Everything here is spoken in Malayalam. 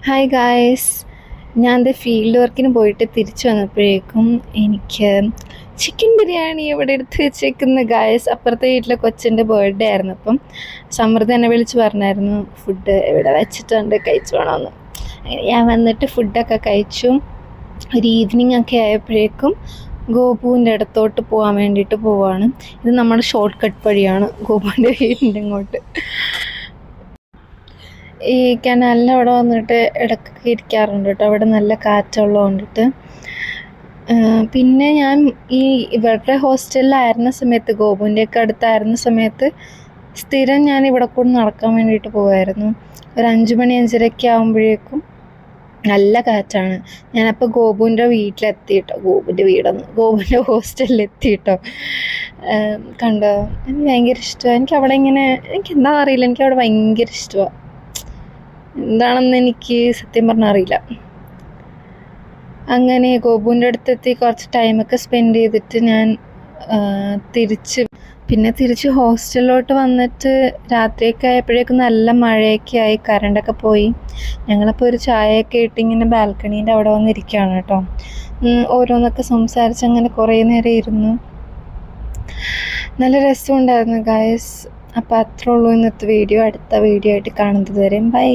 ഹായ് ഗായ്സ്, ഞാൻ ഫീൽഡ് വർക്കിന് പോയിട്ട് തിരിച്ചു വന്നപ്പോഴേക്കും എനിക്ക് ചിക്കൻ ബിരിയാണി ഇവിടെ എടുത്ത് വെച്ചേക്കുന്ന ഗായ്സ്. അപ്പുറത്തെ വീട്ടിലെ കൊച്ചിൻ്റെ ബർത്ത്ഡേ ആയിരുന്നു. അപ്പം സമൃദ്ധ എന്നെ വിളിച്ച് പറഞ്ഞായിരുന്നു ഫുഡ് ഇവിടെ വെച്ചിട്ടുണ്ട്, കഴിച്ചു വേണമെന്ന്. അങ്ങനെ ഞാൻ വന്നിട്ട് ഫുഡൊക്കെ കഴിച്ചു. ഒരു ഈവനിങ് ഒക്കെ ആയപ്പോഴേക്കും ഗോപുവിൻ്റെ അടുത്തോട്ട് പോകാൻ വേണ്ടിയിട്ട് പോവാണ്. ഇത് നമ്മുടെ ഷോർട്ട് കട്ട് വഴിയാണ് ഗോപുവിൻ്റെ വീടിൻ്റെ ഇങ്ങോട്ട്. ഈ കനാലിൻ്റെ അവിടെ വന്നിട്ട് ഇടയ്ക്കൊക്കെ ഇരിക്കാറുണ്ട് കേട്ടോ. അവിടെ നല്ല കാറ്റുള്ളത് കൊണ്ടിട്ട്. പിന്നെ ഞാൻ ഇവരുടെ ഹോസ്റ്റലിലായിരുന്ന സമയത്ത്, ഗോപുവിൻ്റെയൊക്കെ അടുത്തായിരുന്ന സമയത്ത് സ്ഥിരം ഞാൻ ഇവിടെ കൂടെ നടക്കാൻ വേണ്ടിയിട്ട് പോകുമായിരുന്നു. ഒരു 5 മണി 5:30 ആകുമ്പോഴേക്കും നല്ല കാറ്റാണ്. ഞാനപ്പോൾ ഗോപുവിൻ്റെ വീട്ടിലെത്തി കേട്ടോ. ഗോപുവിൻ്റെ ഹോസ്റ്റലിലെത്തി കേട്ടോ. കണ്ടോ, എനിക്ക് ഭയങ്കര ഇഷ്ടമാണ്. എനിക്കവിടെ എനിക്ക് എന്താണെന്ന് അറിയില്ല, എനിക്കവിടെ ഭയങ്കര ഇഷ്ടമാണ്. എന്താണെന്ന് എനിക്ക് സത്യം പറഞ്ഞാൽ അറിയില്ല. അങ്ങനെ ഗോപുവിൻ്റെ അടുത്തെത്തി കുറച്ച് ടൈമൊക്കെ സ്പെൻഡ് ചെയ്തിട്ട് ഞാൻ തിരിച്ച് ഹോസ്റ്റലിലോട്ട് വന്നിട്ട് രാത്രിയൊക്കെ ആയപ്പോഴേക്കും നല്ല മഴയൊക്കെ ആയി, കറണ്ടൊക്കെ പോയി. ഞങ്ങളപ്പോൾ ഒരു ചായയൊക്കെ ഇട്ട് ഇങ്ങനെ ബാൽക്കണീൻ്റെ അവിടെ വന്നിരിക്കുകയാണ് കേട്ടോ. ഓരോന്നൊക്കെ സംസാരിച്ച് അങ്ങനെ കുറേ നേരം ഇരുന്നു. നല്ല രസമുണ്ടായിരുന്നു ഗായ്സ്. അപ്പോൾ അത്രേ ഉള്ളൂ ഇന്നത്തെ വീഡിയോ. അടുത്ത വീഡിയോ ആയിട്ട് കാണുന്നത് വരെ ബൈ.